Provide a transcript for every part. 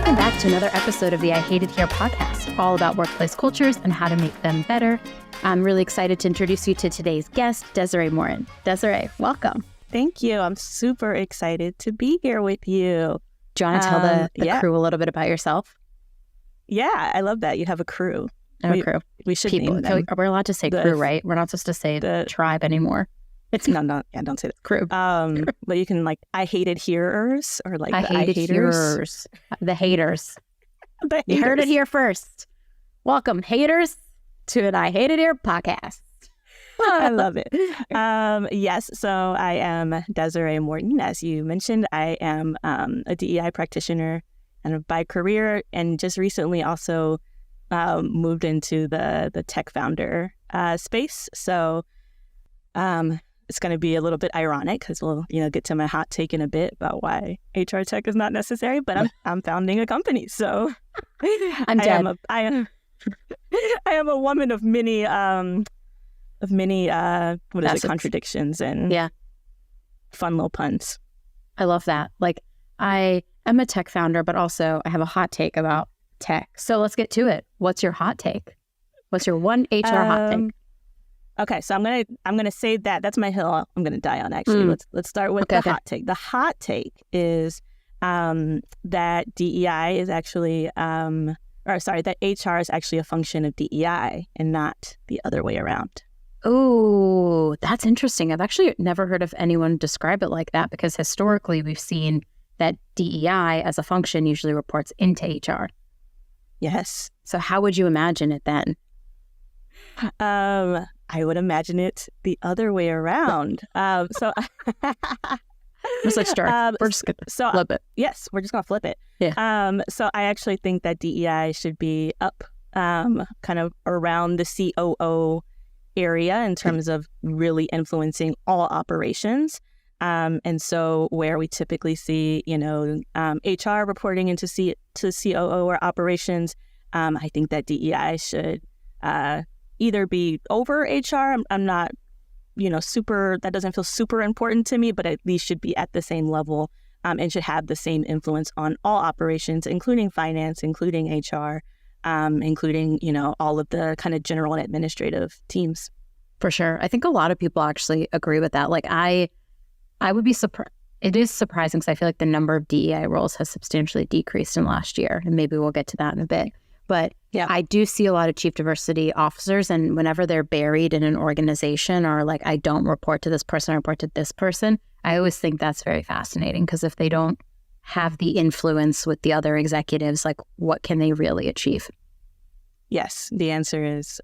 Welcome back to another episode of the I Hate It Here podcast, all about workplace cultures and how to make them better. I'm really excited to introduce you to today's guest, Desiree Morton. Desiree, welcome. Thank you. I'm super excited to be here with you. Do you want to tell the crew a little bit about yourself? Yeah, I love that. You have a crew. I have a crew. We should name them. We're allowed to say crew, right? We're not supposed to say the tribe anymore. It's don't say that. Crew. But you can I hated hearers or I hated hearers. The haters. You heard it here first. Welcome, haters, to an I Hate It Here podcast. I love it. Yes, so I am Desiree Morton. As you mentioned, I am a DEI practitioner and by career, and just recently also moved into the tech founder space. So it's going to be a little bit ironic because we'll get to my hot take in a bit about why HR tech is not necessary. But I'm founding a company, so I'm dead. I am a woman of many contradictions and fun little puns. I love that. I am a tech founder, but also I have a hot take about tech. So let's get to it. What's your hot take? What's your one HR hot take? Okay, so I'm gonna say that's my hill I'm gonna die on. Actually, let's start with the hot take. The hot take is that DEI is actually that HR is actually a function of DEI and not the other way around. Oh, that's interesting. I've actually never heard of anyone describe it like that because historically we've seen that DEI as a function usually reports into HR. Yes. So how would you imagine it then? I would imagine it the other way around. So Just we're just gonna flip it. Yes, we're just gonna flip it. Yeah. So I actually think that DEI should be up, kind of around the COO area in terms of really influencing all operations. And so where we typically see, HR reporting into COO or operations, I think that DEI should either be over HR. I'm not, that doesn't feel super important to me, but at least should be at the same level and should have the same influence on all operations, including finance, including HR, including, all of the kind of general and administrative teams. For sure. I think a lot of people actually agree with that. I would be surprised. It is surprising because I feel like the number of DEI roles has substantially decreased in last year, and maybe we'll get to that in a bit. But yeah, I do see a lot of chief diversity officers, and whenever they're buried in an organization or I don't report to this person, I report to this person, I always think that's very fascinating because if they don't have the influence with the other executives, what can they really achieve? Yes, the answer is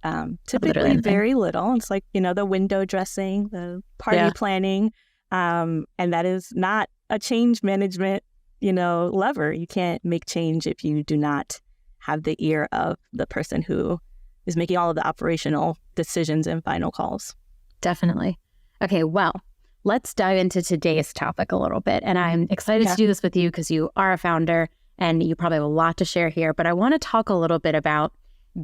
typically very little. It's the window dressing, the party planning, and that is not a change management, lever. You can't make change if you do not have the ear of the person who is making all of the operational decisions and final calls. Definitely. Okay, well, let's dive into today's topic a little bit. And I'm excited to do this with you because you are a founder and you probably have a lot to share here. But I want to talk a little bit about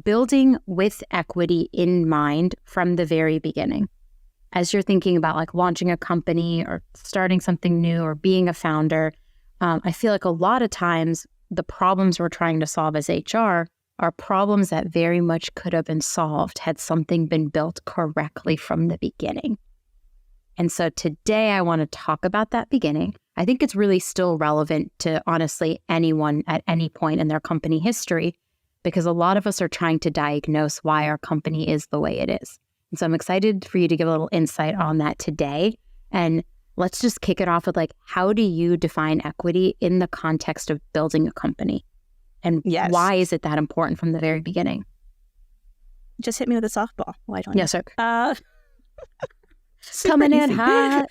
building with equity in mind from the very beginning. As you're thinking about launching a company or starting something new or being a founder, I feel like a lot of times the problems we're trying to solve as HR are problems that very much could have been solved had something been built correctly from the beginning. And so today I want to talk about that beginning. I think it's really still relevant to honestly anyone at any point in their company history because a lot of us are trying to diagnose why our company is the way it is. And so I'm excited for you to give a little insight on that today. And let's just kick it off with how do you define equity in the context of building a company? And why is it that important from the very beginning? Just hit me with a softball. Why don't you? Yes, sir. Coming in hot.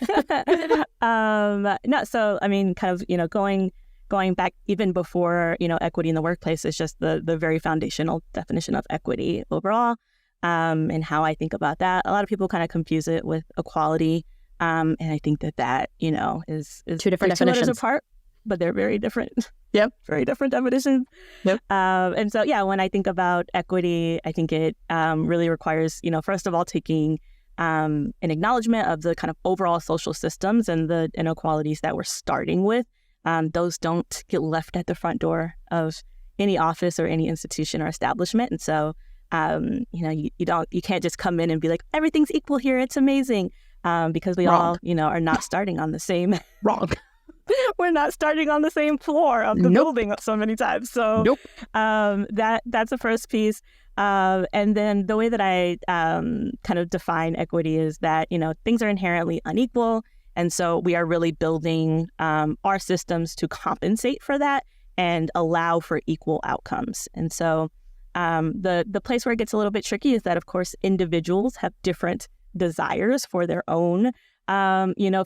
No, so kind of, going back even before, equity in the workplace is just the very foundational definition of equity overall, and how I think about that. A lot of people kind of confuse it with equality. And I think that is two different definitions apart, but they're very different. Yep. Very different definitions. Yep. And so, when I think about equity, I think it really requires, first of all, taking an acknowledgement of the kind of overall social systems and the inequalities that we're starting with, those don't get left at the front door of any office or any institution or establishment. And so, you can't just come in and be like, everything's equal here, it's amazing, because we Wrong. all, are not starting on the same. Wrong. We're not starting on the same floor of the building so many times. So that's the first piece. And then the way that I kind of define equity is that, things are inherently unequal. And so we are really building our systems to compensate for that and allow for equal outcomes. And so the place where it gets a little bit tricky is that, of course, individuals have different desires for their own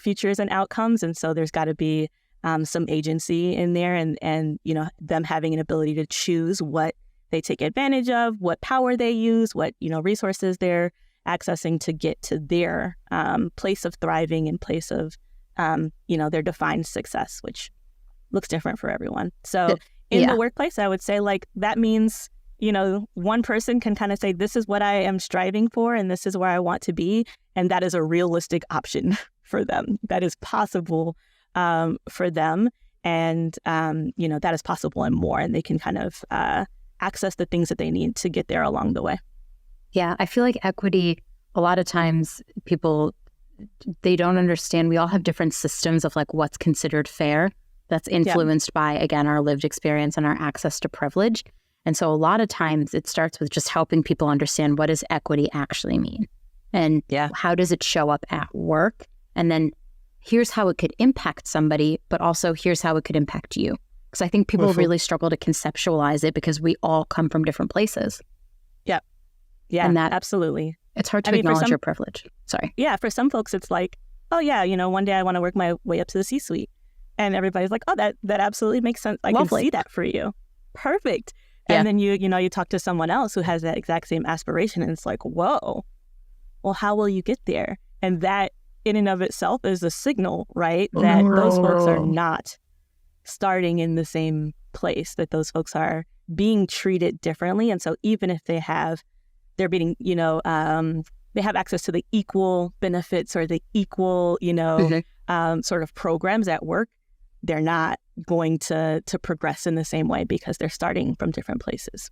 futures and outcomes. And so there's got to be some agency in there and them having an ability to choose what they take advantage of, what power they use, what, resources they're accessing to get to their place of thriving and place of, their defined success, which looks different for everyone. So in the workplace, I would say that means, one person can kind of say, this is what I am striving for and this is where I want to be. And that is a realistic option for them. That is possible for them. And, that is possible and more. And they can kind of access the things that they need to get there along the way. Yeah, I feel like equity, a lot of times people, they don't understand. We all have different systems of what's considered fair. That's influenced by, again, our lived experience and our access to privilege. And so a lot of times it starts with just helping people understand, what does equity actually mean? And how does it show up at work? And then here's how it could impact somebody, but also here's how it could impact you. Because I think people really struggle to conceptualize it because we all come from different places. Yeah, and that, absolutely. It's hard to acknowledge your privilege. Sorry. Yeah, for some folks, it's like, oh yeah, one day I want to work my way up to the C-suite. And everybody's like, oh, that absolutely makes sense. I can see that for you. Perfect. And then you talk to someone else who has that exact same aspiration and it's like, whoa, well, how will you get there? And that in and of itself is a signal, right? That those folks are not starting in the same place, that those folks are being treated differently. And so even if they're being, they have access to the equal benefits or the equal, sort of programs at work, they're not going to progress in the same way because they're starting from different places.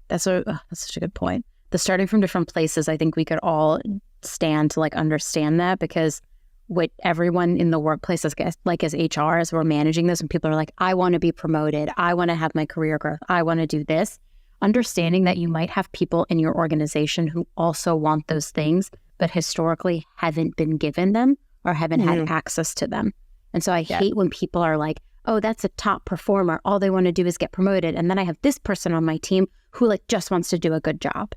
That's such a good point. The starting from different places, I think we could all stand to understand that, because what everyone in the workplace as HR, as we're managing this, and people are like, I want to be promoted, I want to have my career growth, I want to do this. Understanding that you might have people in your organization who also want those things, but historically haven't been given them or haven't had access to them. And so I hate when people are like, oh, that's a top performer, all they want to do is get promoted. And then I have this person on my team who just wants to do a good job.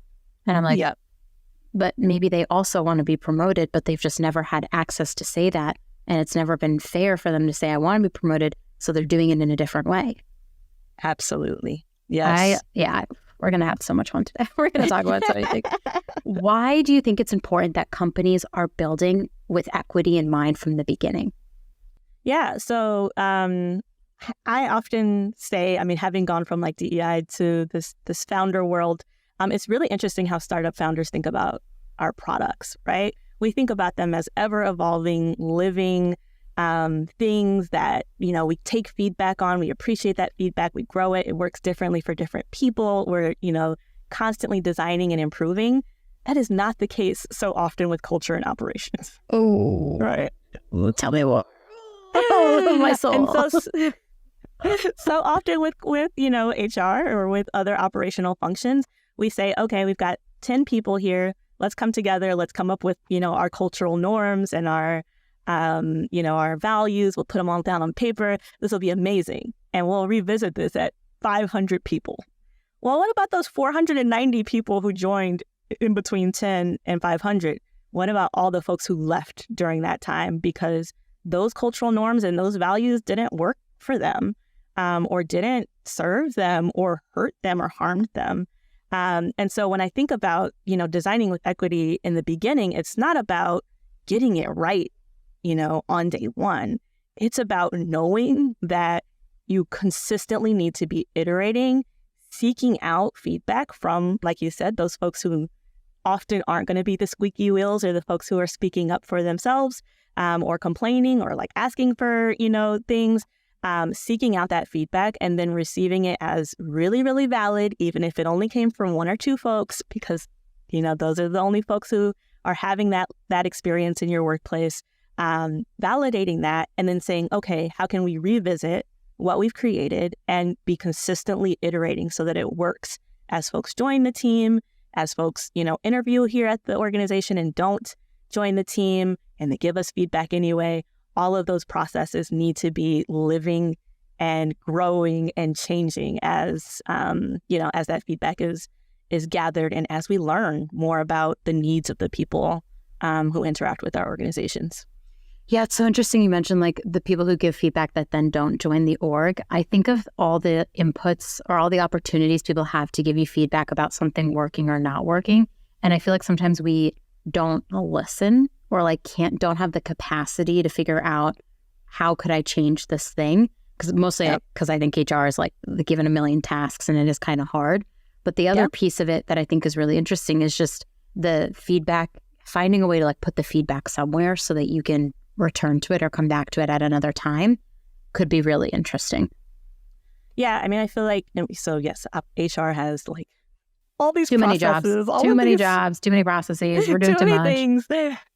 And I'm like, but maybe they also want to be promoted, but they've just never had access to say that. And it's never been fair for them to say, I want to be promoted. So they're doing it in a different way. Absolutely. Yes. We're going to have so much fun today. We're going to talk about so many things. Why do you think it's important that companies are building with equity in mind from the beginning? Yeah. So I often say, having gone from DEI to this founder world, it's really interesting how startup founders think about our products, right? We think about them as ever evolving, living things that, we take feedback on, we appreciate that feedback, we grow it, it works differently for different people, we're, constantly designing and improving. That is not the case so often with culture and operations. Oh, right. Tell me what. Oh, my soul. And so often with HR or with other operational functions, we say, okay, we've got 10 people here. Let's come together. Let's come up with, our cultural norms and our values. We'll put them all down on paper. This will be amazing. And we'll revisit this at 500 people. Well, what about those 490 people who joined in between 10 and 500? What about all the folks who left during that time because those cultural norms and those values didn't work for them, or didn't serve them or hurt them or harmed them? And so when I think about, designing with equity in the beginning, it's not about getting it right, on day one. It's about knowing that you consistently need to be iterating, seeking out feedback from, like you said, those folks who often aren't going to be the squeaky wheels or the folks who are speaking up for themselves, or complaining or asking for, things. seeking out that feedback and then receiving it as really, really valid, even if it only came from one or two folks, because, those are the only folks who are having that experience in your workplace, validating that and then saying, okay, how can we revisit what we've created and be consistently iterating so that it works as folks join the team, as folks, interview here at the organization and don't join the team and they give us feedback anyway. All of those processes need to be living and growing and changing as, as that feedback is gathered and as we learn more about the needs of the people who interact with our organizations. Yeah, it's so interesting you mentioned like the people who give feedback that then don't join the org. I think of all the inputs or all the opportunities people have to give you feedback about something working or not working. And I feel like sometimes we don't listen or like don't have the capacity to figure out how could I change this thing? Because mostly because I think HR is like given a million tasks and it is kind of hard. But the other piece of it that I think is really interesting is just the feedback, finding a way to like put the feedback somewhere so that you can return to it or come back to it at another time could be really interesting. Yeah, I mean, I feel like, so yes, HR has like all these too many jobs, too many processes. We're doing too much.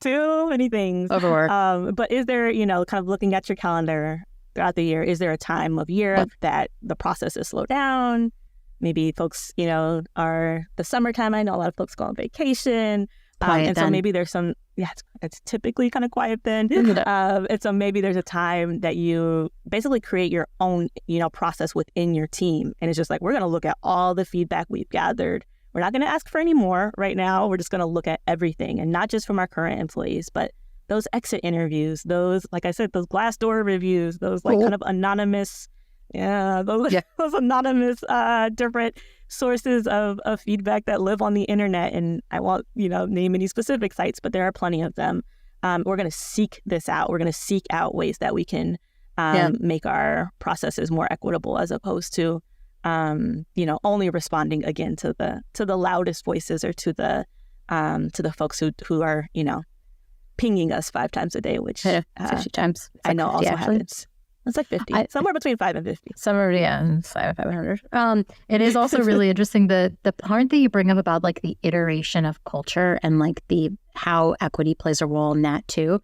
Too many things. Overwork. But is there, kind of looking at your calendar throughout the year, is there a time of year that the processes slow down? Maybe folks, are the summertime. I know a lot of folks go on vacation. And so maybe there's some, it's typically kind of quiet then. And so maybe there's a time that you basically create your own, process within your team. And it's just like, we're going to look at all the feedback we've gathered. We're not going to ask for any more right now. We're just going to look at everything, and not just from our current employees, but those exit interviews, those, like I said, those Glassdoor reviews, those kind of anonymous, those anonymous different sources of feedback that live on the internet. And I won't, name any specific sites, but there are plenty of them. We're going to seek this out. We're going to seek out ways that we can make our processes more equitable, as opposed to, only responding again to the loudest voices or to the folks who are, pinging us 5 times a day, which 50 times. I know also happens. It's like 50, somewhere between 5 and 50. Somewhere, 500. It is also really interesting, the part that you bring up about like the iteration of culture and like how equity plays a role in that too.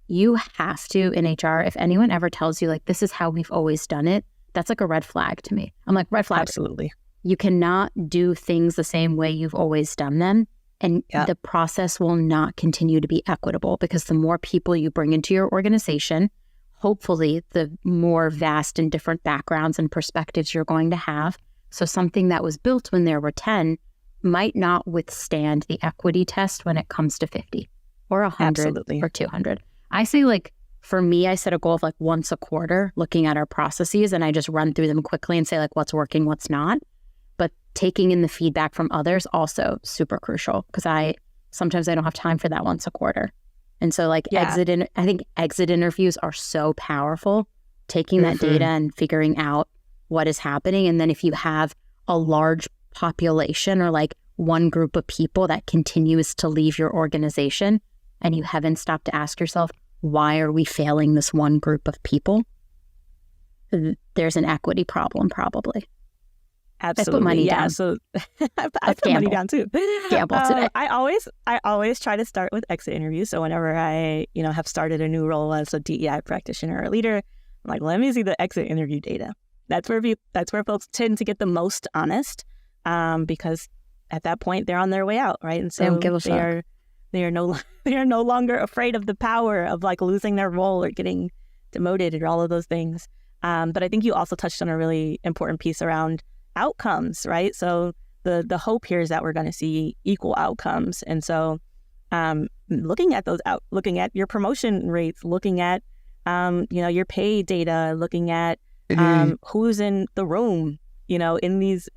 You have to, in HR, if anyone ever tells you like, this is how we've always done it, that's like a red flag to me. I'm like, red flag. Absolutely. You cannot do things the same way you've always done them. And the process will not continue to be equitable, because the more people you bring into your organization, hopefully the more vast and different backgrounds and perspectives you're going to have. So something that was built when there were 10 might not withstand the equity test when it comes to 50 or 100 or 200. I say like, for me, I set a goal of like once a quarter looking at our processes, and I just run through them quickly and say like what's working, what's not. But taking in the feedback from others also super crucial, because sometimes I don't have time for that once a quarter. And so like I think exit interviews are so powerful, taking that data and figuring out what is happening. And then if you have a large population or like one group of people that continues to leave your organization and you haven't stopped to ask yourself, why are we failing this one group of people? There's an equity problem probably. Absolutely. I put money down. So I put money down too. Gamble today. I always try to start with exit interviews. So whenever I, have started a new role as a DEI practitioner or leader, I'm like, let me see the exit interview data. That's where folks tend to get the most honest, because at that point they're on their way out, right? And so they are no longer afraid of the power of like losing their role or getting demoted or all of those things. But I think you also touched on a really important piece around outcomes, right? So the hope here is that we're going to see equal outcomes. And so looking at your promotion rates, looking at your pay data, looking at who's in the room, in these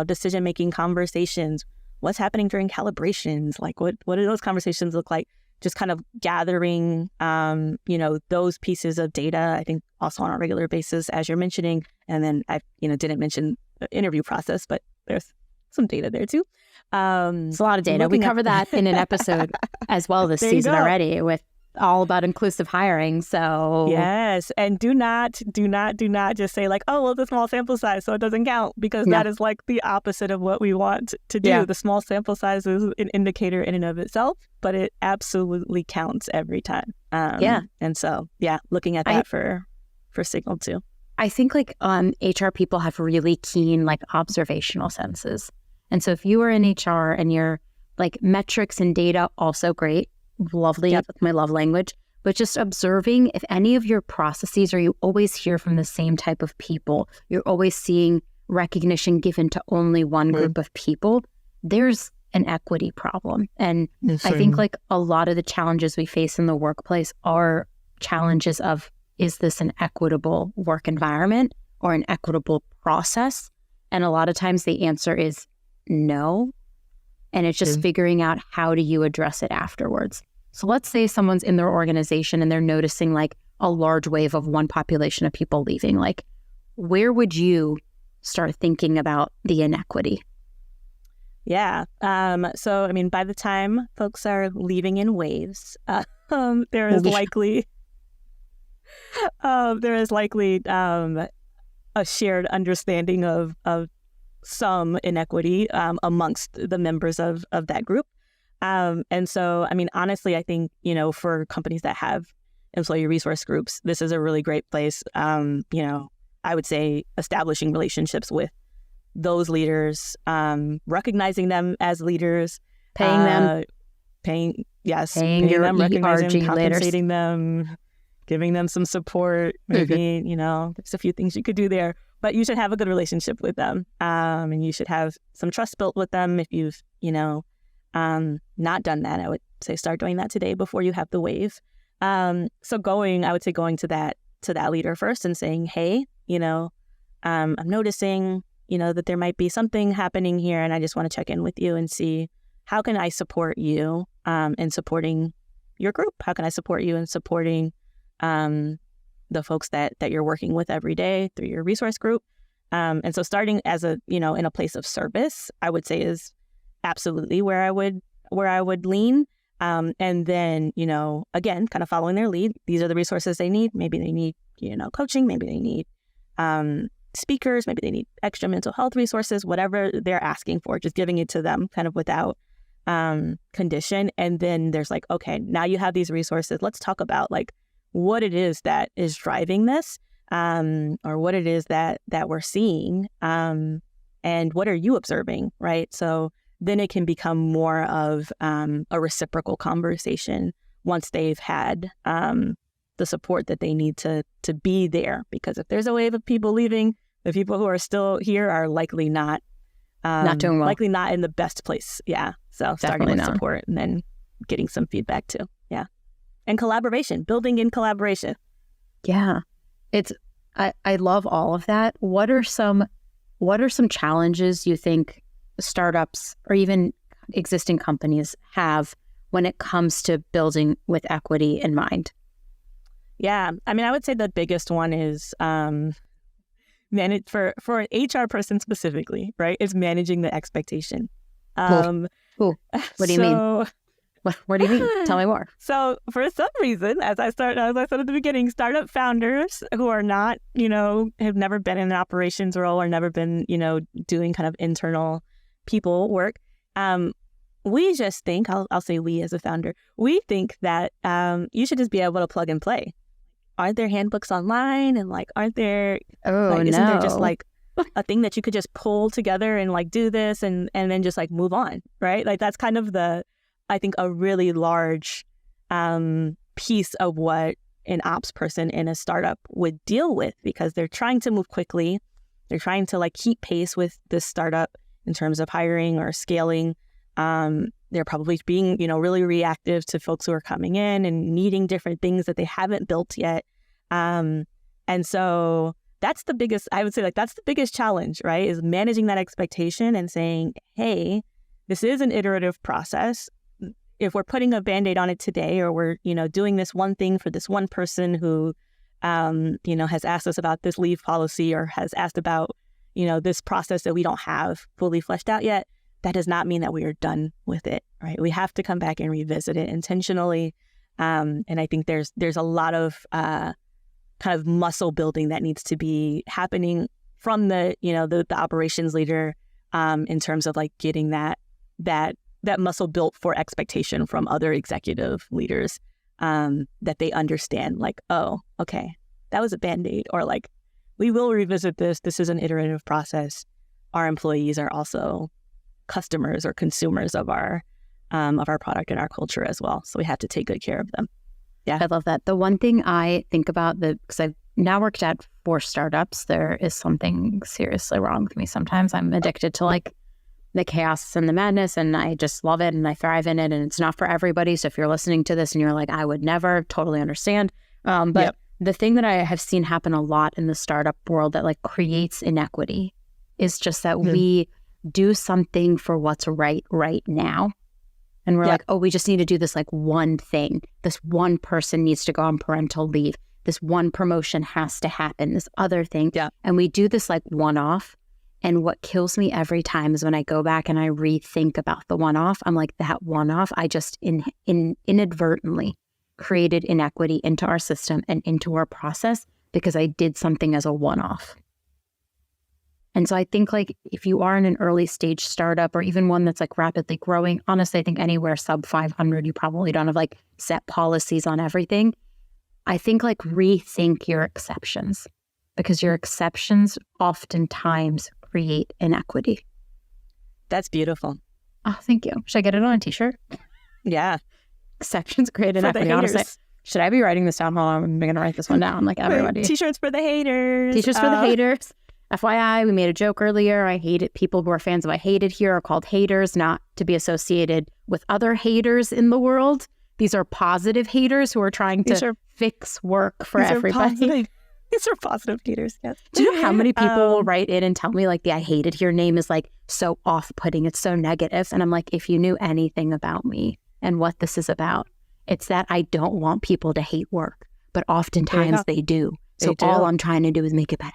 decision making conversations, what's happening during calibrations, like what do those conversations look like? Just kind of gathering those pieces of data, I think also on a regular basis, as you're mentioning. And then I didn't mention the interview process, but there's some data there too. It's a lot of data. We cover that in an episode as well this season already with all about inclusive hiring. So yes, and do not just say like, oh, well, the small sample size, so it doesn't count, because that is like the opposite of what we want to do. Yeah. The small sample size is an indicator in and of itself, but it absolutely counts every time. And so, looking at that for signal too. I think like HR people have really keen like observational senses. And so if you are in HR and you're like metrics and data, also great, lovely, that's my love language, but just observing if any of your processes, or you always hear from the same type of people, you're always seeing recognition given to only one group of people, there's an equity problem. And I think like a lot of the challenges we face in the workplace are challenges of, is this an equitable work environment or an equitable process? And a lot of times the answer is no. And it's just figuring out how do you address it afterwards. So let's say someone's in their organization and they're noticing like a large wave of one population of people leaving. Like, where would you start thinking about the inequity? Yeah. So, I mean, by the time folks are leaving in waves, there is likely a shared understanding of some inequity amongst the members of that group. And so, I mean, honestly, I think, for companies that have employee resource groups, this is a really great place. I would say establishing relationships with those leaders, recognizing them as leaders, paying them, recognizing them, compensating them, giving them some support. Maybe, there's a few things you could do there, but you should have a good relationship with them. And you should have some trust built with them. If you've, not done that, I would say start doing that today before you have the wave. So I would say going to that leader first and saying, hey, I'm noticing, that there might be something happening here, and I just want to check in with you and see how can I support you in supporting your group? How can I support you in supporting the folks that you're working with every day through your resource group? And so starting as in a place of service, I would say is absolutely where I would lean. And then, again, kind of following their lead. These are the resources they need. Maybe they need, coaching. Maybe they need speakers. Maybe they need extra mental health resources, whatever they're asking for, just giving it to them kind of without condition. And then there's like, okay, now you have these resources. Let's talk about like what it is that is driving this, or what it is that we're seeing, and what are you observing, right? So then it can become more of a reciprocal conversation once they've had the support that they need to be there. Because if there's a wave of people leaving, the people who are still here are likely not doing well. Likely not in the best place. Yeah. So starting with support and then getting some feedback too. Yeah. And collaboration, building in collaboration. Yeah. I love all of that. What are some challenges you think startups or even existing companies have when it comes to building with equity in mind? Yeah. I mean, I would say the biggest one is for an HR person specifically, right? Is managing the expectation. What do you mean? What do you mean? Tell me more. So for some reason, as I said at the beginning, startup founders who are not, have never been in an operations role or never been, doing kind of internal people work. We just think, I'll say we as a founder, we think that you should just be able to plug and play. Aren't there handbooks online? And like, aren't there, isn't there just like a thing that you could just pull together and like do this and then just like move on, right? Like that's kind of I think a really large piece of what an ops person in a startup would deal with, because they're trying to move quickly. They're trying to like keep pace with this startup in terms of hiring or scaling. They're probably being, really reactive to folks who are coming in and needing different things that they haven't built yet. And so that's the biggest, I would say, like, that's the biggest challenge, right? Is managing that expectation and saying, hey, this is an iterative process. If we're putting a Band-Aid on it today, or we're, doing this one thing for this one person who, has asked us about this leave policy or has asked about, this process that we don't have fully fleshed out yet, that does not mean that we are done with it, right? We have to come back and revisit it intentionally. And I think there's a lot of kind of muscle building that needs to be happening from the operations leader in terms of like getting that muscle built for expectation from other executive leaders, that they understand like, oh, okay, that was a Band-Aid, or like, we will revisit this. This is an iterative process. Our employees are also customers or consumers of our product and our culture as well. So we have to take good care of them. Yeah. I love that. The one thing I think about, because I've now worked at 4 startups, there is something seriously wrong with me sometimes. I'm addicted to like the chaos and the madness, and I just love it and I thrive in it, and it's not for everybody. So if you're listening to this and you're like, I would never, totally understand. But the thing that I have seen happen a lot in the startup world that like creates inequity is just that we do something for what's right now. And we're like, oh, we just need to do this like one thing. This one person needs to go on parental leave. This one promotion has to happen, this other thing. Yeah. And we do this like one-off. And what kills me every time is when I go back and I rethink about the one-off, I'm like, that one-off, I just inadvertently created inequity into our system and into our process because I did something as a one-off. And so I think like if you are in an early stage startup or even one that's like rapidly growing, honestly, I think anywhere sub 500, you probably don't have like set policies on everything. I think like rethink your exceptions, because your exceptions oftentimes create inequity. That's beautiful. Oh, thank you. Should I get it on a t-shirt? Yeah. Exceptions create inequity. Honestly, should I be writing this down? Hold on, I'm going to write this one down. Like everybody. T-shirts for the haters. T-shirts for the haters. FYI, we made a joke earlier. I hated people who are fans of I Hate It Here are called haters, not to be associated with other haters in the world. These are positive haters who are trying to fix work for everybody. These are positive haters, yes. Do you know how many people will write in and tell me like the I Hate It Here name is like so off-putting, it's so negative? And I'm like, if you knew anything about me and what this is about, it's that I don't want people to hate work, but oftentimes they do. So all I'm trying to do is make it better.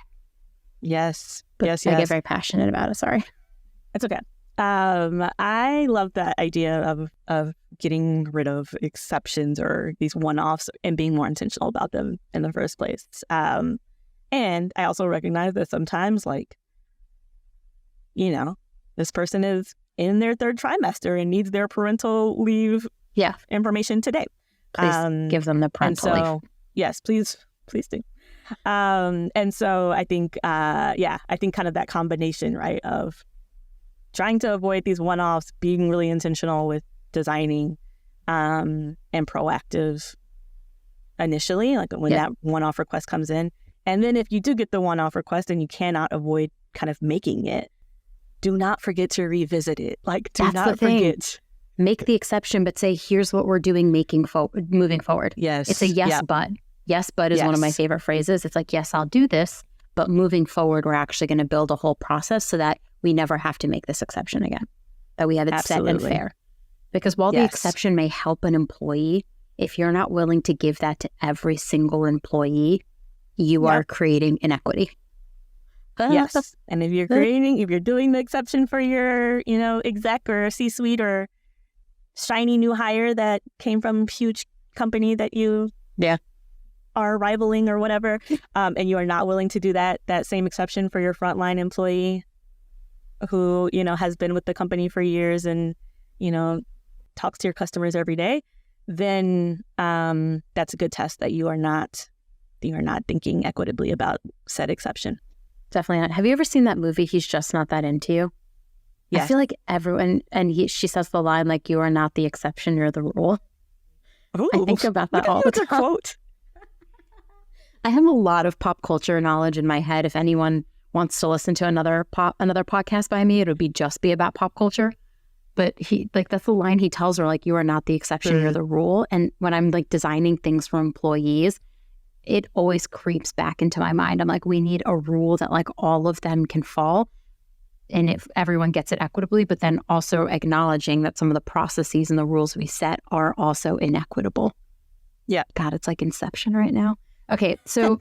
Yes. But yes. I get very passionate about it. Sorry. It's okay. I love that idea of getting rid of exceptions or these one-offs and being more intentional about them in the first place. And I also recognize that sometimes, like, this person is in their 3rd trimester and needs their parental leave information today. Please give them the parental leave. Yes, please do. And so I think, I think kind of that combination, right, of trying to avoid these one-offs, being really intentional with designing and proactive initially, like when that one-off request comes in. And then if you do get the one-off request and you cannot avoid kind of making it, do not forget to revisit it. Like, do not forget. Make the exception, but say, here's what we're doing moving forward. Yes. It's a yes, but. Yes, but is one of my favorite phrases. It's like, yes, I'll do this, but moving forward, we're actually going to build a whole process so that we never have to make this exception again, that we have it set and fair. Because while the exception may help an employee, if you're not willing to give that to every single employee, you are creating inequity. Yes. And if you're doing the exception for your, exec or C-suite or shiny new hire that came from a huge company that you are rivaling or whatever, and you are not willing to do that same exception for your frontline employee who, has been with the company for years and, talks to your customers every day, then that's a good test that you are not thinking equitably about said exception. Definitely not. Have you ever seen that movie, He's Just Not That Into You? Yeah. I feel like everyone, and she says the line like, you are not the exception, you're the rule. Ooh, I think about that all the time. That's a quote. I have a lot of pop culture knowledge in my head. If anyone wants to listen to another podcast by me, it would just be about pop culture. But that's the line he tells her, like, you are not the exception, you're the rule. And when I'm like designing things for employees, it always creeps back into my mind. I'm like, we need a rule that like all of them can fall. And if everyone gets it equitably, but then also acknowledging that some of the processes and the rules we set are also inequitable. Yeah. God, it's like Inception right now. Okay, so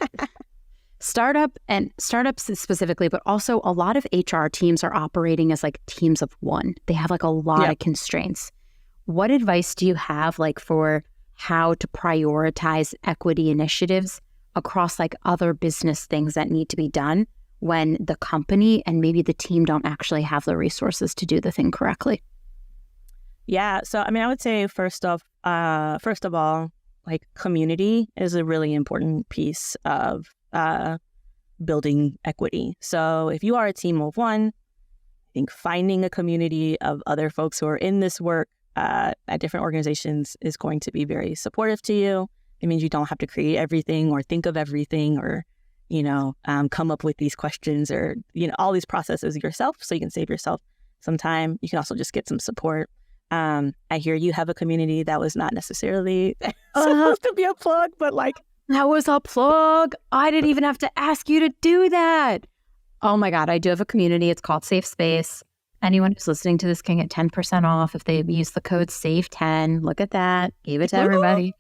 startups specifically, but also a lot of HR teams are operating as like teams of one. They have like a lot of constraints. What advice do you have like for how to prioritize equity initiatives across like other business things that need to be done when the company and maybe the team don't actually have the resources to do the thing correctly? Yeah. So, I mean, I would say first of all, like community is a really important piece of building equity. So if you are a team of one, I think finding a community of other folks who are in this work at different organizations is going to be very supportive to you. It means you don't have to create everything or think of everything or, come up with these questions or, all these processes yourself, so you can save yourself some time. You can also just get some support. I hear you have a community. That was not necessarily supposed to be a plug, but like, that was a plug. I didn't even have to ask you to do that. Oh my God, I do have a community. It's called Safe Space. Anyone who's listening to this can get 10% off if they use the code SAFE10. Look at that. Gave it to everybody.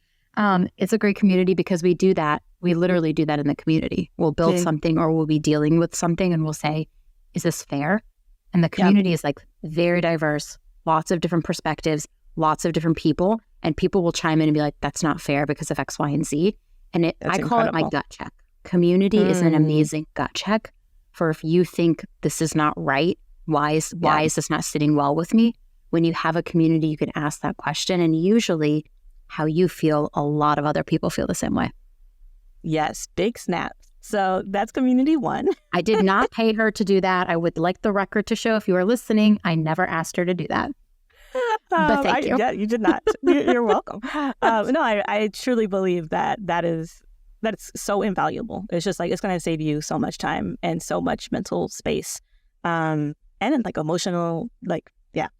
It's a great community because we do that. We literally do that in the community. We'll build something or we'll be dealing with something and we'll say, is this fair? And the community is like very diverse, lots of different perspectives, lots of different people, and people will chime in and be like, that's not fair because of X, Y, and Z. And I call it my gut check. Community is an amazing gut check for if you think this is not right, why is this not sitting well with me? When you have a community, you can ask that question. And usually how you feel, a lot of other people feel the same way. Yes, big snaps. So that's community one. I did not pay her to do that. I would like the record to show, if you are listening, I never asked her to do that. But thank you. Yeah, you did not. You're welcome. No, I truly believe that's so invaluable. It's just like, it's going to save you so much time and so much mental space. And like emotional,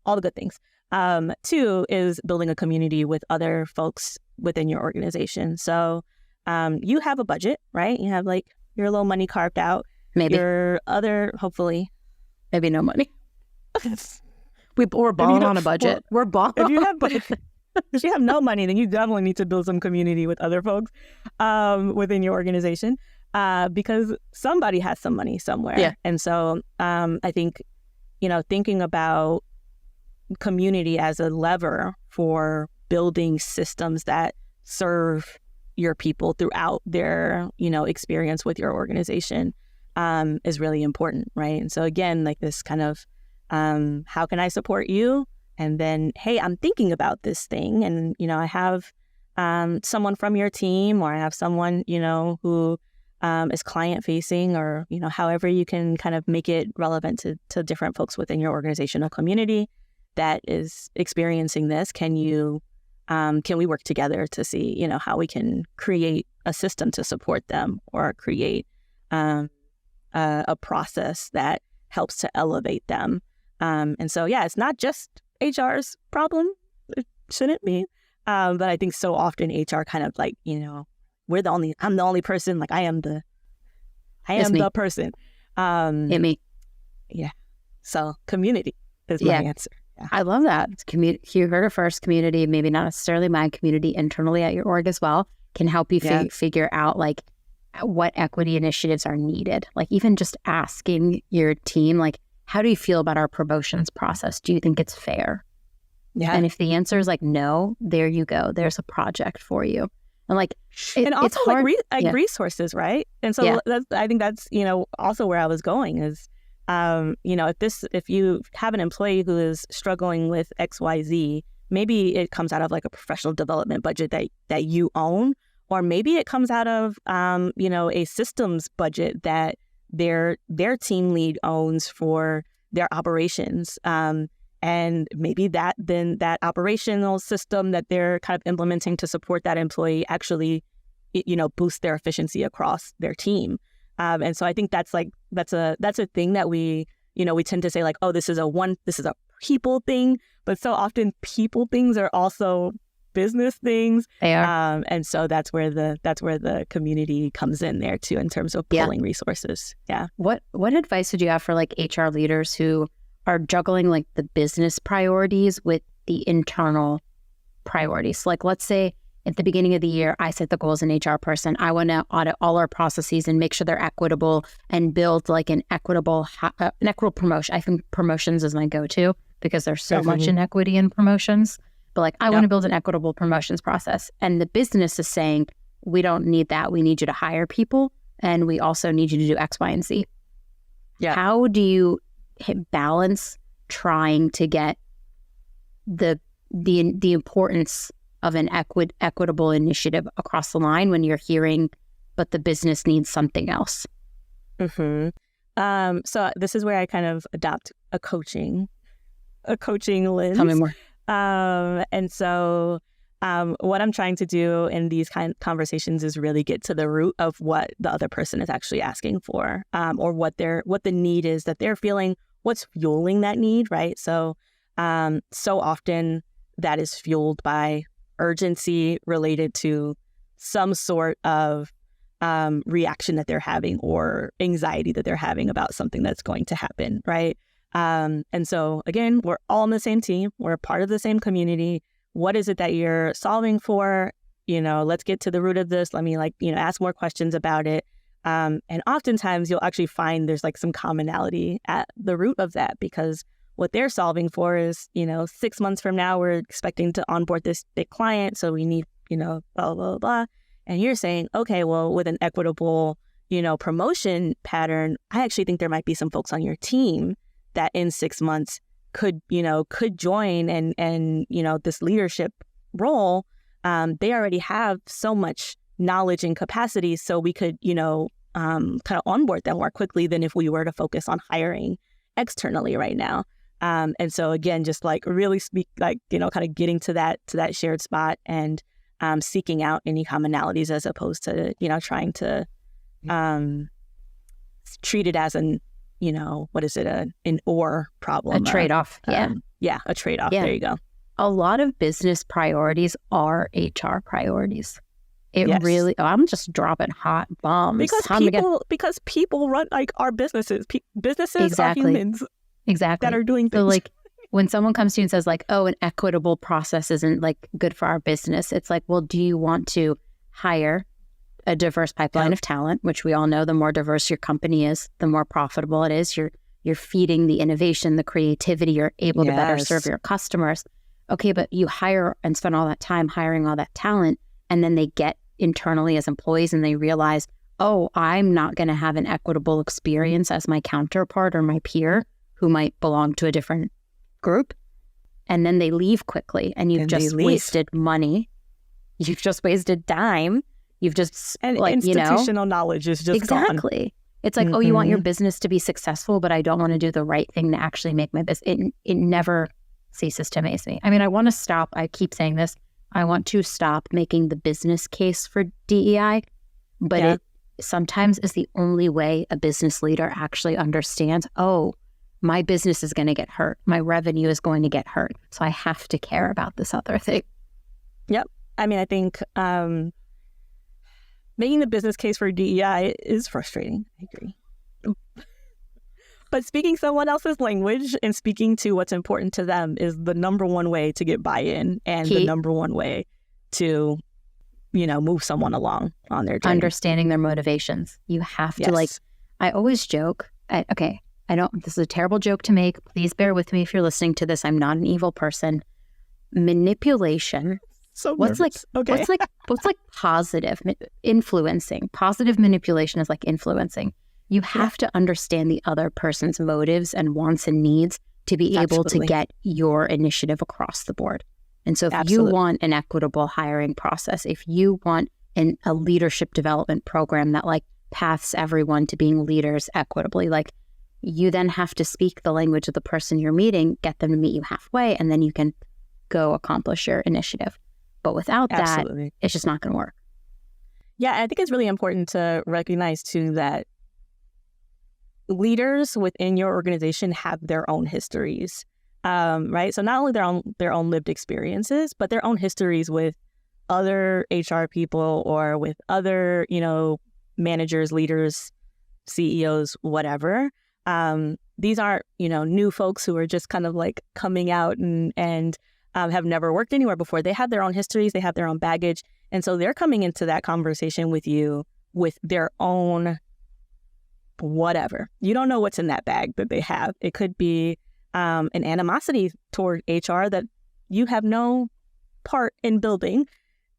all the good things. 2 is building a community with other folks within your organization. So you have a budget, right? You have like your little money carved out. Maybe. Your other, hopefully. Maybe no money. We're balling on a budget. We're balling. If you have no money, then you definitely need to build some community with other folks within your organization because somebody has some money somewhere. Yeah. And so I think, thinking about community as a lever for building systems that serve your people throughout their, experience with your organization is really important, right? And so again, like this kind of how can I support you? And then, hey, I'm thinking about this thing and, I have someone from your team or I have someone, who is client facing or, however you can kind of make it relevant to different folks within your organizational community that is experiencing this. Can we work together to see, how we can create a system to support them or create a process that helps to elevate them. And so, it's not just HR's problem. It shouldn't be. But I think so often HR kind of like, I'm the only person, like I am the person. Hit me. Yeah. So community is my answer. Yeah. I love that. You heard it first. Community, maybe not necessarily my community internally at your org as well, can help you figure out like what equity initiatives are needed. Like even just asking your team, like, how do you feel about our promotions process? Do you think it's fair? Yeah. And if the answer is like no, there you go. There's a project for you. And like, and also it's hard. Resources, right? And so I think that's also where I was going is, if you have an employee who is struggling with XYZ, maybe it comes out of like a professional development budget that you own, or maybe it comes out of a systems budget that their team lead owns for their operations. And maybe that operational system that they're kind of implementing to support that employee actually, boost their efficiency across their team. And so I think that's a thing that we tend to say like, oh, this is a people thing, but so often people things are also business things. They are. And so that's where the community comes in there too, in terms of pulling resources. Yeah. What advice would you have for like HR leaders who are juggling like the business priorities with the internal priorities? So, like, let's say at the beginning of the year, I set the goal as an HR person. I want to audit all our processes and make sure they're equitable and build like an equitable promotion. I think promotions is my go-to because there's so much inequity in promotions. but like, I want to build an equitable promotions process. And the business is saying, we don't need that. We need you to hire people. And we also need you to do X, Y, and Z. Yeah. How do you balance trying to get the importance of an equitable initiative across the line when you're hearing, but the business needs something else? So this is where I kind of adopt a coaching lens. Tell me more. And so what I'm trying to do in these kind of conversations is really get to the root of what the other person is actually asking for, or what the need is that they're feeling, what's fueling that need, right? So often that is fueled by urgency related to some sort of reaction that they're having or anxiety that they're having about something that's going to happen, right? And so again, we're all on the same team. We're a part of the same community. What is it that you're solving for? Let's get to the root of this. Let me ask more questions about it. And oftentimes you'll actually find there's like some commonality at the root of that, because what they're solving for is, 6 months from now, we're expecting to onboard this big client. So we need, blah, blah, blah. And you're saying, okay, well, with an equitable, promotion pattern, I actually think there might be some folks on your team that in 6 months could join and this leadership role. They already have so much knowledge and capacity, so we could, kind of onboard them more quickly than if we were to focus on hiring externally right now. And so again, just like really kind of getting to that shared spot and seeking out any commonalities as opposed to, trying to treat it as an, what is it, an or problem? A trade-off. Yeah, a trade-off. Yeah. There you go. A lot of business priorities are HR priorities. Really, I'm just dropping hot bombs. Because people run like our businesses. Businesses are humans. Exactly. That are doing things. So like when someone comes to you and says like, oh, an equitable process isn't like good for our business. It's like, well, do you want to hire a diverse pipeline of talent, which we all know the more diverse your company is, the more profitable it is. You're feeding the innovation, the creativity, you're able to better serve your customers. Okay, but you hire and spend all that time hiring all that talent, and then they get internally as employees and they realize, oh, I'm not going to have an equitable experience as my counterpart or my peer who might belong to a different group. And then they leave quickly, and you've just wasted money. You've just wasted time. You've just institutional knowledge is just gone. It's like, oh, you want your business to be successful, but I don't want to do the right thing to actually make my business. It never ceases to amaze me. I mean, I want to stop. I keep saying this. I want to stop making the business case for DEI, but it sometimes is the only way a business leader actually understands, oh, my business is going to get hurt. My revenue is going to get hurt. So I have to care about this other thing. Yep. I mean, I think making the business case for DEI is frustrating. I agree. But speaking someone else's language and speaking to what's important to them is the number one way to get buy-in and the number one way to, move someone along on their journey. Understanding their motivations. You have to I always joke. This is a terrible joke to make. Please bear with me if you're listening to this. I'm not an evil person. Manipulation. What's positive influencing? Positive manipulation is like influencing. You have to understand the other person's motives and wants and needs to be able to get your initiative across the board. And so if you want an equitable hiring process, if you want a leadership development program that like paths everyone to being leaders equitably, like you then have to speak the language of the person you're meeting, get them to meet you halfway, and then you can go accomplish your initiative. But without that, it's just not going to work. Yeah, I think it's really important to recognize too that leaders within your organization have their own histories, right? So not only their own lived experiences, but their own histories with other HR people or with other, managers, leaders, CEOs, whatever. These aren't, new folks who are just kind of like coming out and have never worked anywhere before. They have their own histories, they have their own baggage. And so they're coming into that conversation with you with their own whatever. You don't know what's in that bag that they have. It could be an animosity toward HR that you have no part in building.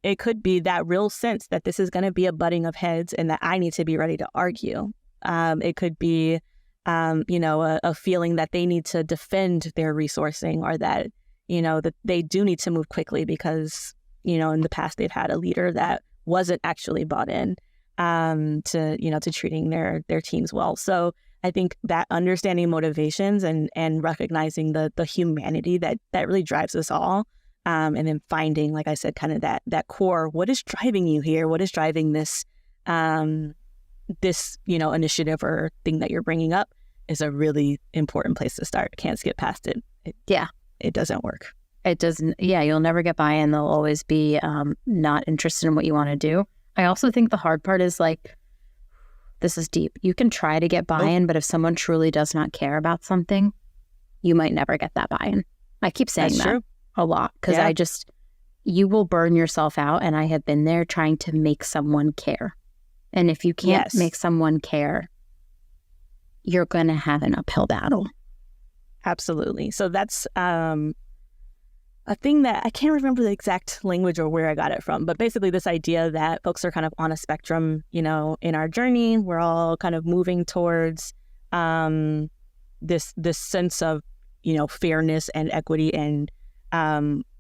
It could be that real sense that this is going to be a butting of heads and that I need to be ready to argue. It could be, a feeling that they need to defend their resourcing, or that, that they do need to move quickly because, in the past they've had a leader that wasn't actually bought in to treating their teams well. So I think that understanding motivations and recognizing the humanity that really drives us all. And then finding, like I said, kind of that core, what is driving you here? What is driving this, initiative or thing that you're bringing up is a really important place to start. Can't skip past it. It doesn't work. It doesn't. Yeah, you'll never get buy-in. They'll always be not interested in what you want to do. I also think the hard part is this is deep. You can try to get buy-in, but if someone truly does not care about something, you might never get that buy-in. I keep saying That's that. True. A lot, because you will burn yourself out, and I have been there trying to make someone care. And if you can't make someone care, you're going to have an uphill battle. Absolutely. So that's a thing that I can't remember the exact language or where I got it from, but basically this idea that folks are kind of on a spectrum, in our journey. We're all kind of moving towards this sense of, fairness and equity and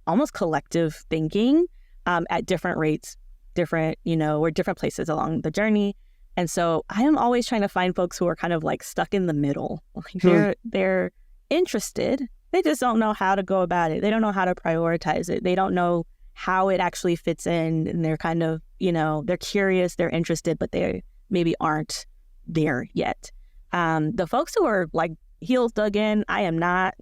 almost collective thinking at different rates, we're different places along the journey. And so I am always trying to find folks who are kind of stuck in the middle. They're interested. They just don't know how to go about it. They don't know how to prioritize it. They don't know how it actually fits in. And they're kind of, they're curious, they're interested, but they maybe aren't there yet. The folks who are heels dug in, I'm not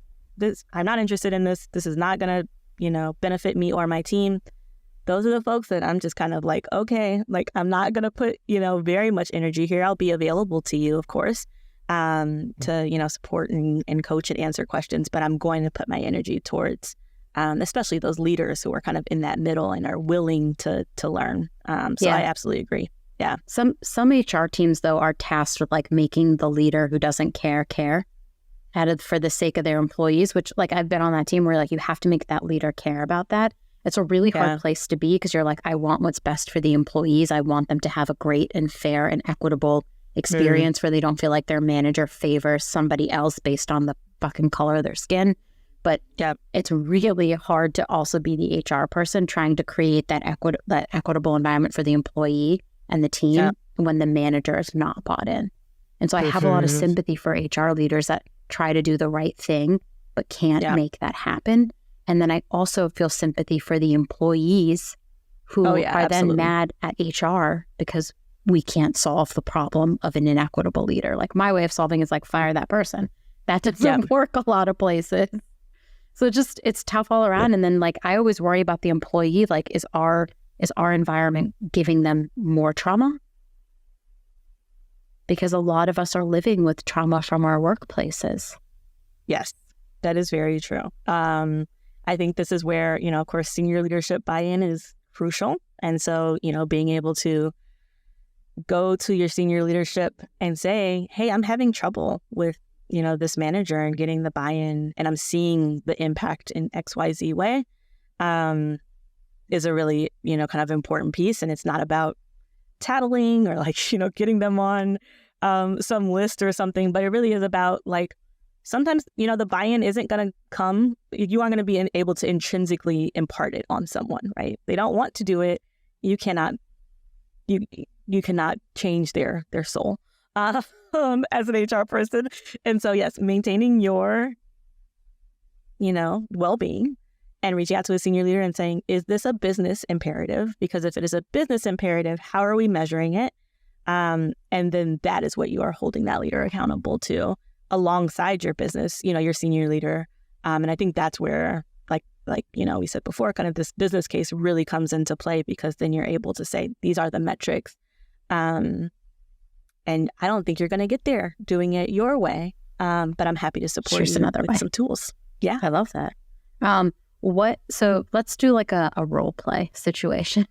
interested in this. This is not going to, benefit me or my team. Those are the folks that I'm just kind of okay, I'm not going to put, very much energy here. I'll be available to you, of course, to, support and coach and answer questions, but I'm going to put my energy towards, especially those leaders who are kind of in that middle and are willing to learn. I absolutely agree. Yeah. Some HR teams, though, are tasked with making the leader who doesn't care for the sake of their employees, which I've been on that team where you have to make that leader care about that. It's a really hard place to be because you're I want what's best for the employees. I want them to have a great and fair and equitable experience where they don't feel like their manager favors somebody else based on the fucking color of their skin. But it's really hard to also be the HR person trying to create that equitable environment for the employee and the team when the manager is not bought in. And so I have a lot of sympathy for HR leaders that try to do the right thing, but can't make that happen. And then I also feel sympathy for the employees who are then mad at HR because we can't solve the problem of an inequitable leader. My way of solving is fire that person. That doesn't work a lot of places. So it's tough all around. And then I always worry about the employee. Is our environment giving them more trauma? Because a lot of us are living with trauma from our workplaces. Yes, that is very true. I think this is where, of course, senior leadership buy-in is crucial. And so, being able to go to your senior leadership and say, hey, I'm having trouble with, this manager and getting the buy-in, and I'm seeing the impact in XYZ way, is a really, kind of important piece. And it's not about tattling or getting them on some list or something, but it really is about sometimes, the buy-in isn't going to come. You aren't going to be able to intrinsically impart it on someone, right? They don't want to do it. You cannot change their soul as an HR person. And so, yes, maintaining your, well-being and reaching out to a senior leader and saying, is this a business imperative? Because if it is a business imperative, how are we measuring it? And then that is what you are holding that leader accountable to alongside your business, your senior leader. And I think that's where, we said before, kind of this business case really comes into play, because then you're able to say, these are the metrics. And I don't think you're going to get there doing it your way. But I'm happy to support you with some tools. Yeah. I love that. So let's do a role play situation.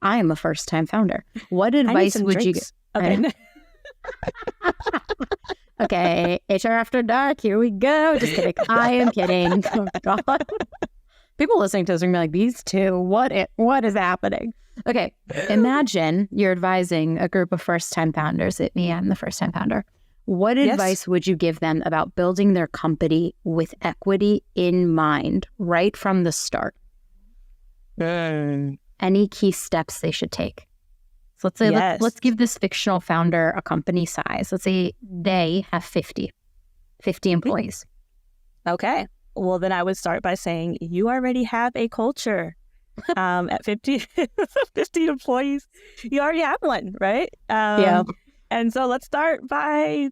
I am a first-time founder. What advice would you give? Okay. Okay, HR After Dark, here we go. Just kidding. I am kidding. Oh, God. People listening to this are going to be like, these two, what is happening? Okay, imagine you're advising a group of first-time founders. Me, I'm the first-time founder. What advice would you give them about building their company with equity in mind right from the start? Any key steps they should take? So let's say, let's give this fictional founder a company size. Let's say they have 50 employees. Okay. Well, then I would start by saying you already have a culture. At 50 employees, you already have one, right? And so let's start by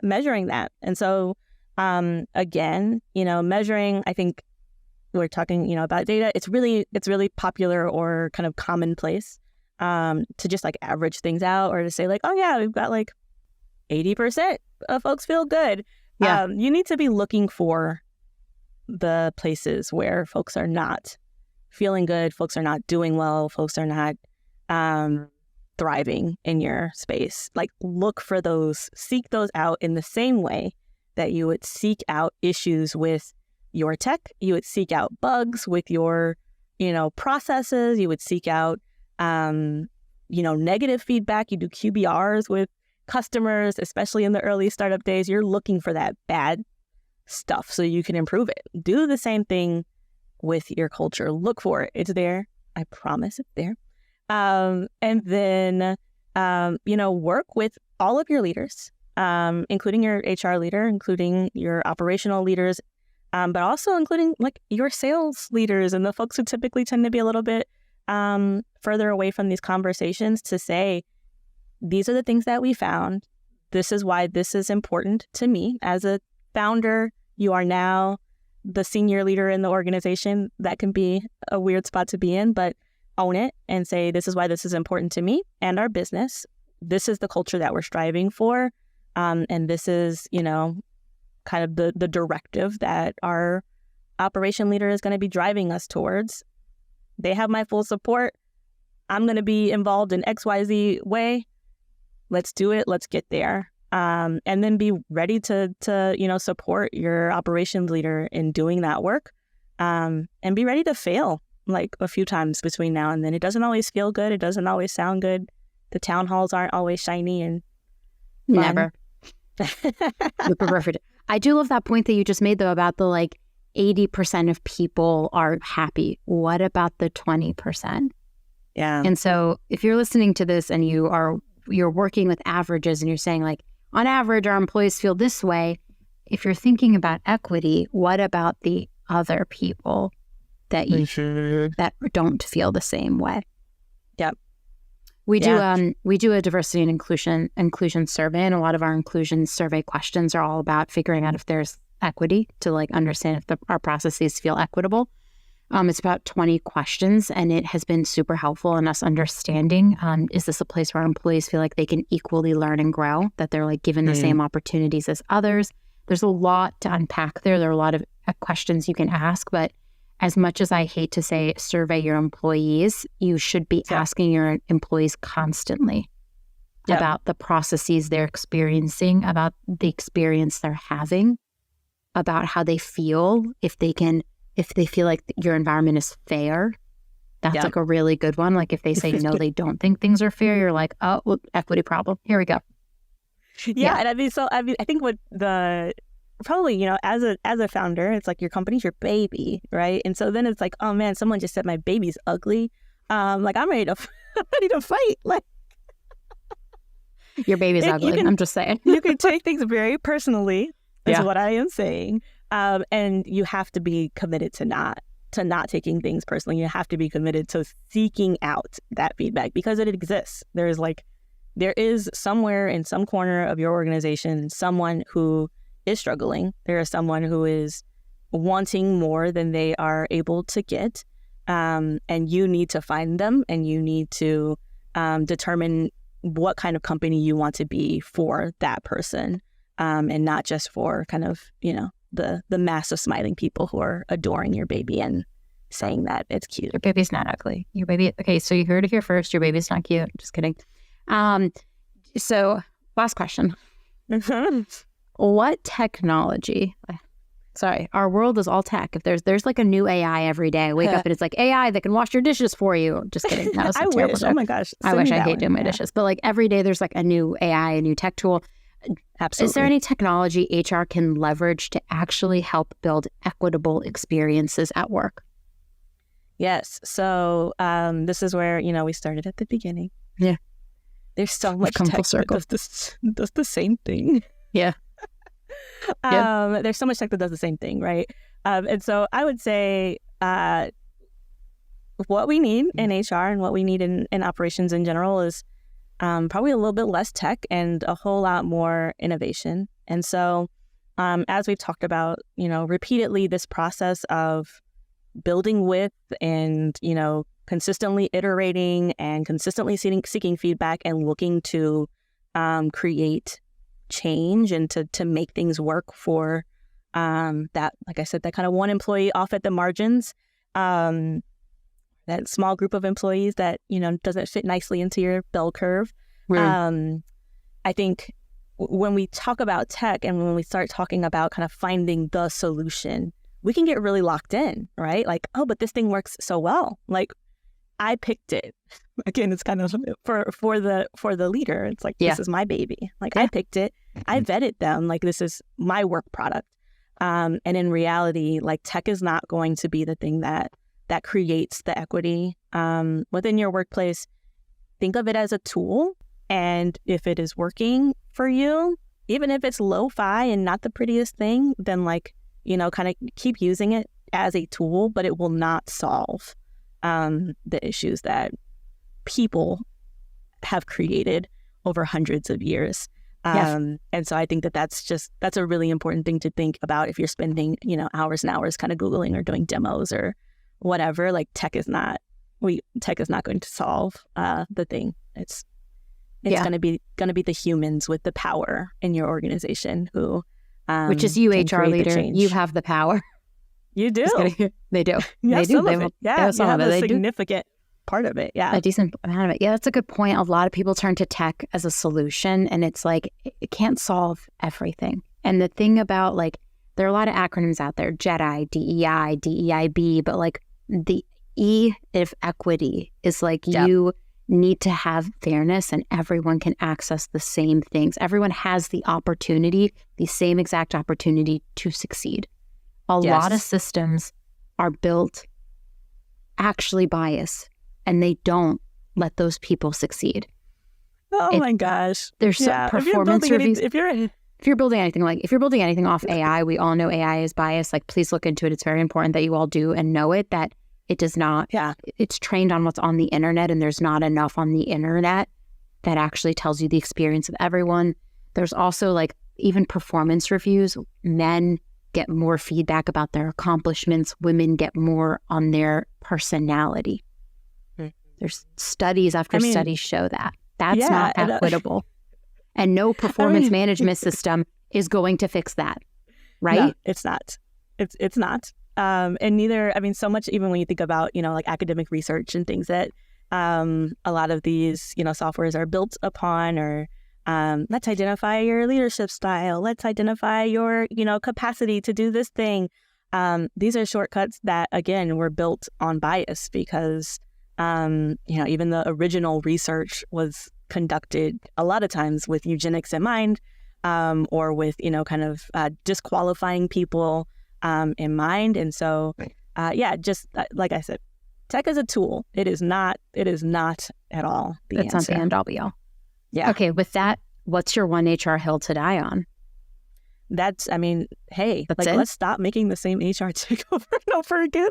measuring that. And so again, measuring, I think we're talking, about data. It's really popular or kind of commonplace to just like average things out or to say like, oh yeah, we've got like 80% of folks feel good. Yeah. You need to be looking for the places where folks are not feeling good, folks are not doing well, folks are not thriving in your space. Like look for those, seek those out in the same way that you would seek out issues with your tech, you would seek out bugs with your, processes, you would seek out, negative feedback. You do QBRs with customers, especially in the early startup days. You're looking for that bad stuff so you can improve it. Do the same thing with your culture. Look for it. It's there. I promise it's there. And then, work with all of your leaders, including your HR leader, including your operational leaders, but also including like your sales leaders and the folks who typically tend to be a little bit further away from these conversations to say, these are the things that we found. This is why this is important to me. As a founder, you are now the senior leader in the organization. That can be a weird spot to be in, but own it and say, this is why this is important to me and our business. This is the culture that we're striving for. And this is, kind of the directive that our operation leader is going to be driving us towards. They have my full support. I'm going to be involved in XYZ way. Let's do it. Let's get there. And then be ready to support your operations leader in doing that work. And be ready to fail like a few times between now and then. It doesn't always feel good. It doesn't always sound good. The town halls aren't always shiny and fun. Never. Perfect. I do love that point that you just made though about the 80% of people are happy. What about the 20%? Yeah. And so if you're listening to this and you're working with averages and you're saying like, on average, our employees feel this way. If you're thinking about equity, what about the other people that that don't feel the same way? Yep. We do a diversity and inclusion survey, and a lot of our inclusion survey questions are all about figuring out if there's equity to understand if our processes feel equitable. It's about 20 questions, and it has been super helpful in us understanding, is this a place where our employees feel like they can equally learn and grow, that they're given the same opportunities as others? There's a lot to unpack there. There are a lot of questions you can ask, but as much as I hate to say survey your employees, you should be asking your employees constantly about the processes they're experiencing, about the experience they're having, about how they feel, if they feel like your environment is fair. That's a really good one. If they say, no, they don't think things are fair, you're like, oh, well, equity problem. Here we go. Yeah. And I think what probably, as a founder, it's like your company's your baby, right? And so then it's like, oh man, someone just said my baby's ugly. I'm ready to fight. Your baby's ugly. I'm just saying. You can take things very personally, is what I am saying. And you have to be committed to not taking things personally. You have to be committed to seeking out that feedback because it exists. There is somewhere in some corner of your organization someone who is struggling. There is someone who is wanting more than they are able to get. And you need to find them, and you need to determine what kind of company you want to be for that person, and not just for kind of, the mass of smiling people who are adoring your baby and saying that it's cute. Your baby's not ugly. Your baby, okay, so you heard it here first. Your baby's not cute. Just kidding. So last question. What technology, Sorry, our world is all tech. If there's like a new AI every day, I wake up and it's like AI that can wash your dishes for you. Just kidding. That was a I terrible wish. joke. Oh my gosh. I wish I hate doing my dishes. But like every day there's like a new AI, a new tech tool. Absolutely. Is there any technology HR can leverage to actually help build equitable experiences at work? Yes. So this is where, we started at the beginning. Yeah. There's so much tech that does the same thing. Yeah. There's so much tech that does the same thing, right? And so I would say what we need in HR and what we need in operations in general is probably a little bit less tech and a whole lot more innovation. And so as we've talked about, repeatedly, this process of building with and, consistently iterating and consistently seeking feedback and looking to create change and to make things work for that, like I said, that kind of one employee off at the margins, that small group of employees that, doesn't fit nicely into your bell curve. I think when we talk about tech and when we start talking about kind of finding the solution, we can get really locked in, right? Like, oh, but this thing works so well. Like, I picked it. Again, it's kind of for the leader. It's like, This is my baby. Like, I picked it. I vetted them. Like, this is my work product. And in reality, like, tech is not going to be the thing that creates the equity within your workplace. Think of it as a tool. And if it is working for you, even if it's lo-fi and not the prettiest thing, then kind of keep using it as a tool, but it will not solve the issues that people have created over hundreds of years. And so I think that's a really important thing to think about if you're spending, hours and hours kind of Googling or doing demos or whatever. Like, tech is not going to solve the thing. It's going to be the humans with the power in your organization who which is you, HR leader. You have the power. You do. They do. Yeah, they do. Some of it. Yeah, some you have of it. a significant part of it. Yeah, a decent amount of it. Yeah, that's a good point. A lot of people turn to tech as a solution, and it's like it can't solve everything. And the thing about there are a lot of acronyms out there: JEDI, DEI, DEIB, but the E of equity is you need to have fairness and everyone can access the same things. Everyone has the opportunity, the same exact opportunity to succeed. A lot of systems are built actually biased and they don't let those people succeed. My gosh. There's some performance reviews. If you're building anything off AI, we all know AI is biased. Please look into it. It's very important that you all do and know it, that it does not. Yeah. It's trained on what's on the internet, and there's not enough on the internet that actually tells you the experience of everyone. There's also even performance reviews. Men get more feedback about their accomplishments. Women get more on their personality. Mm-hmm. There's studies after studies show that. That's not equitable. And no performance management system is going to fix that, right? No, it's not. It's not. And neither, so much, even when you think about, academic research and things that a lot of these, softwares are built upon, or let's identify your leadership style. Let's identify your, capacity to do this thing. These are shortcuts that, again, were built on bias because, even the original research was conducted a lot of times with eugenics in mind, or with, disqualifying people in mind. And so, just like I said, tech is a tool. It is not at all the answer. It's not the end all be all. Yeah. Okay. With that, what's your one HR hill to die on? That's let's stop making the same HR tick over and over again.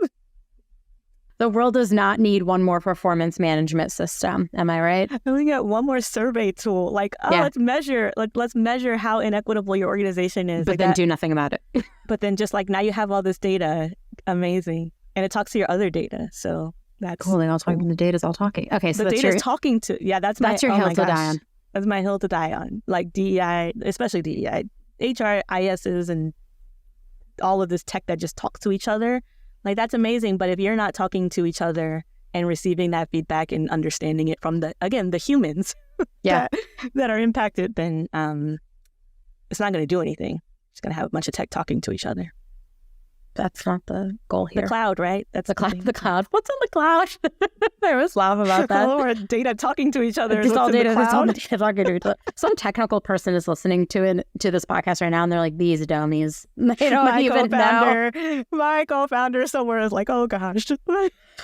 The world does not need one more performance management system. Am I right? And we got one more survey tool. Let's measure how inequitable your organization is. But then do nothing about it. But then just now you have all this data. Amazing. And it talks to your other data. So that's cool. They all talking. The data's all talking. Okay. So the data's talking to, that's your hill to die on. That's my hill to die on. DEI, especially DEI, HR, ISs, and all of this tech that just talks to each other. That's amazing, but if you're not talking to each other and receiving that feedback and understanding it from the humans that are impacted, then it's not going to do anything. It's going to have a bunch of tech talking to each other. That's not the goal here. The cloud, right? That's the cloud. The cloud. What's in the cloud? I always laugh about that. All our data talking to each other. It's all data. It's all data talking to each other. Some technical person is listening to this podcast right now, and they're like, "These dummies. They don't even know." My co-founder somewhere is like, "Oh gosh,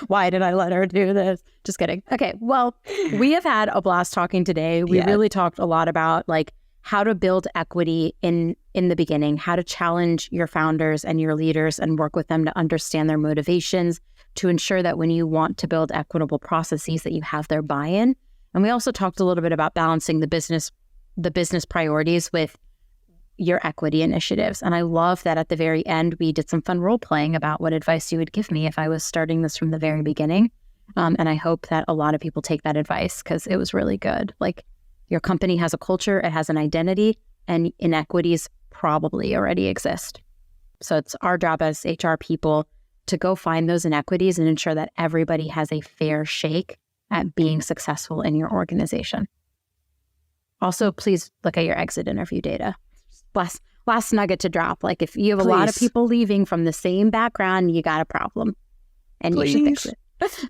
why did I let her do this?" Just kidding. Okay. Well, we have had a blast talking today. We really talked a lot about like how to build equity in the beginning, how to challenge your founders and your leaders and work with them to understand their motivations, to ensure that when you want to build equitable processes that you have their buy-in. And we also talked a little bit about balancing the business priorities with your equity initiatives. And I love that at the very end, we did some fun role playing about what advice you would give me if I was starting this from the very beginning. And I hope that a lot of people take that advice because it was really good. Like, your company has a culture, it has an identity, and inequities probably already exist. So it's our job as HR people to go find those inequities and ensure that everybody has a fair shake at being successful in your organization. Also, please look at your exit interview data. Last nugget to drop. Like, if you have a lot of people leaving from the same background, you got a problem. And you should fix it.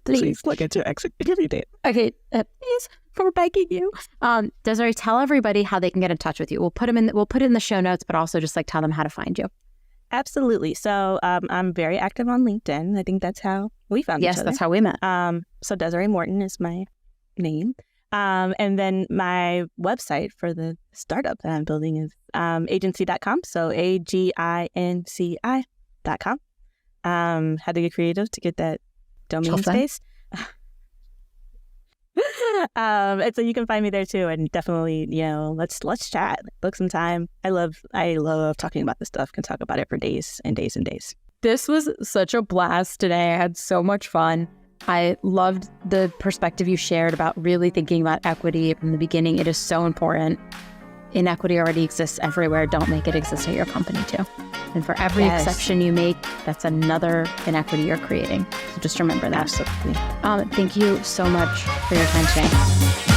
Please look at your exit interview data. Okay, please. We're begging you. Desiree, tell everybody how they can get in touch with you. We'll put it in the show notes, but also just like tell them how to find you. Absolutely. So I'm very active on LinkedIn. I think that's how we found each other. Yes, that's how we met. So Desiree Morton is my name. And then my website for the startup that I'm building is agency.com. So aginci.com. Had to get creative to get that domain space. And so you can find me there too, and definitely, let's chat, book some time. I love talking about this stuff. Can talk about it for days and days and days. This was such a blast today. I had so much fun. I loved the perspective you shared about really thinking about equity from the beginning. It is so important. Inequity already exists everywhere. Don't make it exist at your company too. And for every exception you make, that's another inequity you're creating. So just remember that. Absolutely. Thank you so much for your time today.